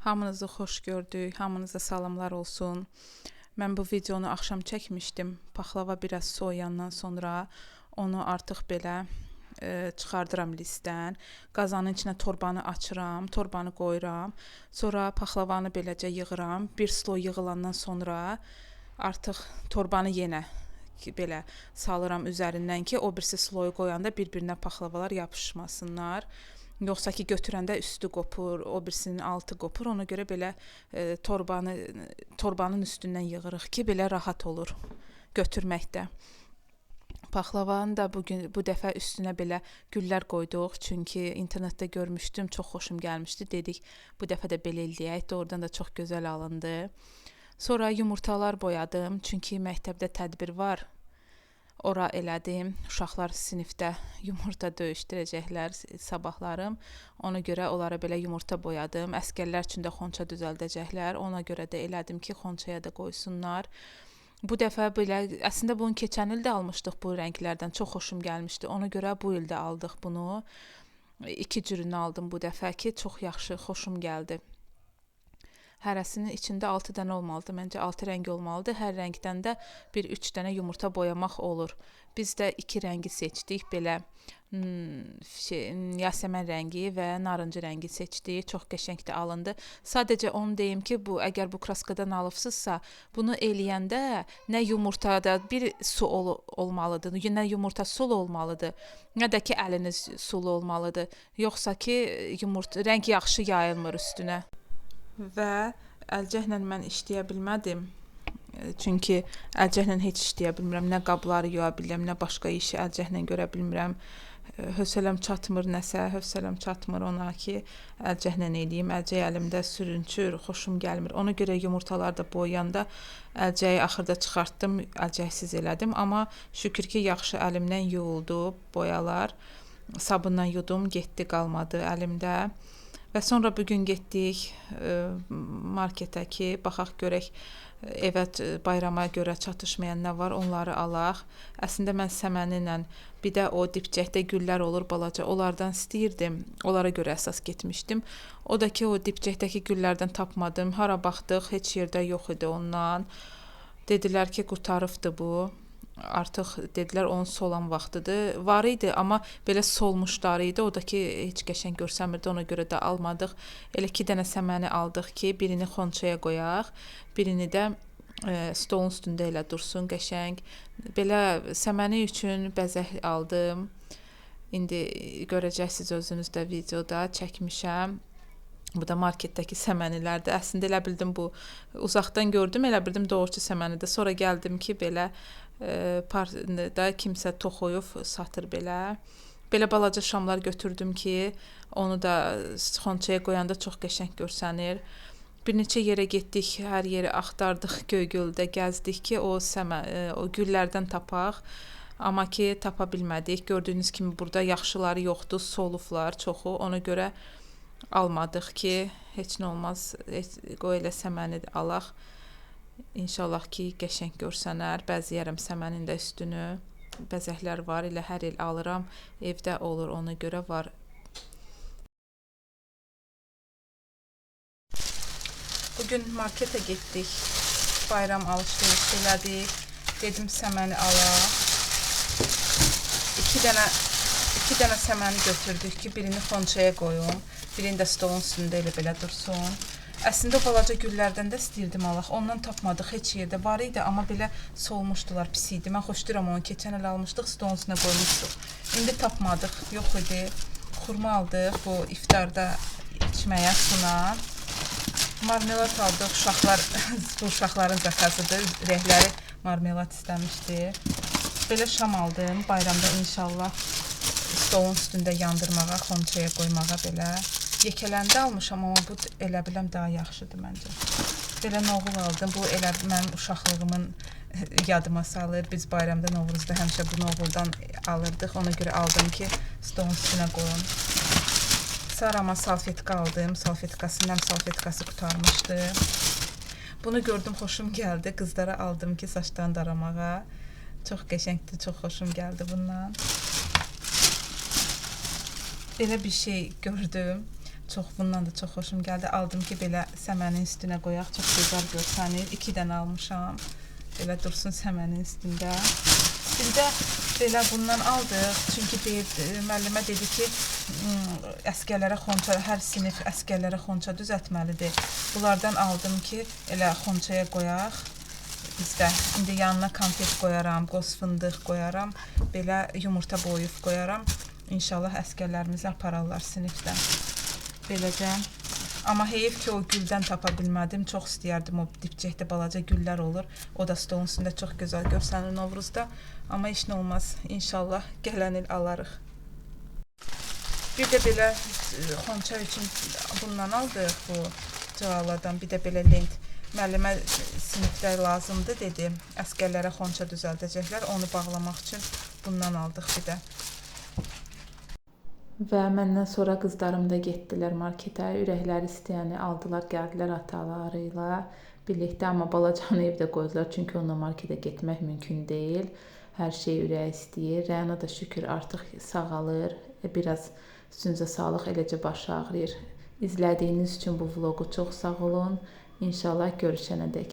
Hamınızı xoş gördük, hamınıza salamlar olsun. Mən bu videonu axşam çəkmişdim. Paxlava biraz soğuyandan sonra onu artıq belə çıxardıram listdən. Qazanın içinə torbanı açıram, torbanı qoyuram. Sonra paxlavanı beləcə yığıram. Bir sloy yığılandan sonra artıq torbanı yenə belə salıram üzərindən ki, o birisi sloyu qoyanda bir-birinə paxlavalar yapışmasınlar. Yoxsa ki götürəndə üstü qopur, o birisinin altı qopur. Ona görə belə torbanın üstündən yığırıq ki, belə rahat olur götürməkdə. Paxlavanı da bu dəfə üstünə belə güllər qoyduq. Çünki internetdə görmüşdüm, çox xoşum gəlmişdi. Dedik, bu dəfə də belə eləyək. Doğrudan da çox gözəl alındı. Sonra yumurtalar boyadım. Çünki məktəbdə tədbir var. Ora elədim. Uşaqlar sinifdə yumurta döyüşdürəcəklər sabahlarım. Ona görə onlara belə yumurta boyadım. Əskərlər üçün də xonça düzəldəcəklər. Ona görə də elədim ki, xonçaya da qoysunlar. Bu dəfə belə, əslində bunu keçən il də almışdıq bu rənglərdən. Çox xoşum gəlmişdi. Ona görə bu il də aldıq bunu. 2 cürünü aldım bu dəfə ki, çox yaxşı, xoşum gəldi. Hərəsinin içində 6 dənə olmalıdır. Məncə 6 rəng olmalıdır. Hər rəngdən də 1-3 dənə yumurta boyamaq olur. Biz də 2 rəngi seçdik. Belə yasəmən rəngi və narıncı rəngi seçdik. Çox qəşəng də alındı. Sadəcə onu deyim ki, əgər bu kraskadan alıbsızsa, bunu eləyəndə nə yumurtada bir su olmalıdır, nə yumurta sulu olmalıdır, nə də ki əliniz sulu olmalıdır. Yoxsa ki rəng yaxşı yayılmır üstünə. Və əlcəklə mən işləyə bilmədim. Çünki əlcəklə heç işləyə bilmirəm. Nə qabları yuya bilirəm, nə başqa işi əlcəklə görə bilmirəm. Hövsələm çatmır nəsə, hövsələm çatmır ona ki, əlcəklə eləyim. Əlcək əlimdə sürünçür, xoşum gəlmir. Ona görə yumurtalar da boyayanda əlcəyi axırda çıxartdım, əlcəksiz elədim. Amma şükür ki, yaxşı əlimdən yuyuldu boyalar. Sabunla yudum, getdi, qalmadı əlimdə. Və sonra bugün getdik marketə ki, baxaq görək evə bayrama görə çatışmayan nə var, onları alaq. Əslində mən səmənlə, bir də o dipçəkdə güllər olur balaca, onlardan istəyirdim. Onlara görə əsas getmişdim. O da ki, o dipçəkdəki güllərdən tapmadım. Hara baxdıq, heç yerdə yox idi ondan. Dedilər ki, qurtarıbdı bu. Artıq dedilər onun solan vaxtıdır. Var idi, amma belə solmuşları idi. O da ki, heç qəşəng görsənmirdi. Ona görə də almadıq. Elə 2 dənə səməni aldıq ki, birini xonçaya qoyaq, birini də stolun üstündə elə dursun qəşəng. Belə səməni üçün bəzək aldım. İndi görəcəksiniz özünüz də videoda çəkmişəm. Bu da marketdəki səmənilərdir. Əslində elə bildim bu uzaqdan gördüm, elə bildim doğrucu səmənidir. Sonra gəldim ki, belə da kimsə toxuyub satır belə. Belə balaca şamlar götürdüm ki, onu da xonçaya qoyanda çox qəşəng görsənir. Bir neçə yerə getdik, hər yeri axtardıq, Göygöldə gəzdik ki, o güllərdən tapaq. Amma ki, tapa bilmədik. Gördüyünüz kimi burada yaxşıları yoxdur, solublar çoxu. Ona görə almadıq ki, heç nə olmaz, qoy elə səməni alaq. İnşallah ki, qəşəng görsənər. Bəzəyərəm səmənin də üstünü. Bəzəklər var, elə hər il alıram. Evdə olur, ona görə var. Bugün marketə getdik. Bayram alış-veriş elədik. Dedim səməni alaq. 2 dənə səməni götürdük ki, birini xonçaya qoyum. Birini də stolun üstündə elə belə dursun. Əslində o balaca güllərdən də istəyirdim alaq. Ondan tapmadıq, heç yerdə var idi, amma belə solmuşdular, pis idi. Mən xoşduram onu, keçən il almışdıq, stolun üstünə qoymuşduq. İndi tapmadıq, yox idi. Xurma aldıq bu iftarda içməyə suna. Marmelad aldıq, bu uşaqların zakazıdır. Ürəkləri marmelad istəmişdi. Belə şam aldım, bayramda inşallah stolun üstündə yandırmağa, xonçaya qoymağa belə. Yekələndə almışam, amma bu elə biləm daha yaxşıdır məncə. Belə noğul aldım. Bu elə mənim uşaqlığımın yadıma salır. Biz bayramda, Novruzda həmişə bu noğuldan alırdıq. Ona görə aldım ki, stolun üstünə qoyum. Sarama salfetka aldım. Salfetkası qutarmışdı. Bunu gördüm, xoşum gəldi. Qızlara aldım ki, saçlarını daramağa. Çox qəşəngdir, çox xoşum gəldi bundan. Belə bir şey gördüm. Bundan da çox xoşum gəldi. Aldım ki, belə səmənin üstünə qoyaq. Çox gözəl görsənir. 2 dənə almışam. Belə dursun səmənin üstündə. Bir də belə bundan aldıq. Çünki müəllimə dedi ki, əsgərlərə xonça, hər sinif əsgərlərə xonça düzəltməlidir. Bunlardan aldım ki, elə xonçaya qoyaq. Bizdə indi yanına konfet qoyaram, qoz fındıq qoyaram, belə yumurta boyub qoyaram. İnşallah əsgərlərimizi apararlar sinifdən. Beləcə. Amma heyif ki, o güldən tapa bilmədim. Çox istəyərdim, o dipçəkdə balaca güllər olur. O da stolun üstündə çox gözəl görsənir Novruzda. Amma heç nə olmaz. İnşallah gələn il alarıq. Bir də belə xonça üçün bundan aldıq, bu cığaladan. Bir də belə lent. Müəllimə sinifdə lazımdır dedi. Əsgərlərə xonça düzəldəcəklər. Onu bağlamaq üçün bundan aldıq bir də. Və məndən sonra qızlarım da getdilər marketə. Ürəkləri istəyəni aldılar, gəldilər ataları ilə birlikdə. Amma balacanı evdə qoydular, çünki onunla marketə getmək mümkün deyil. Hər şey ürəyi istəyir. Rəna da şükür artıq sağalır. Biraz üstünüzə sağlıq, eləcə başı ağrıyır. İzlədiyiniz üçün bu vloqu çox sağ olun. İnşallah görüşənədək.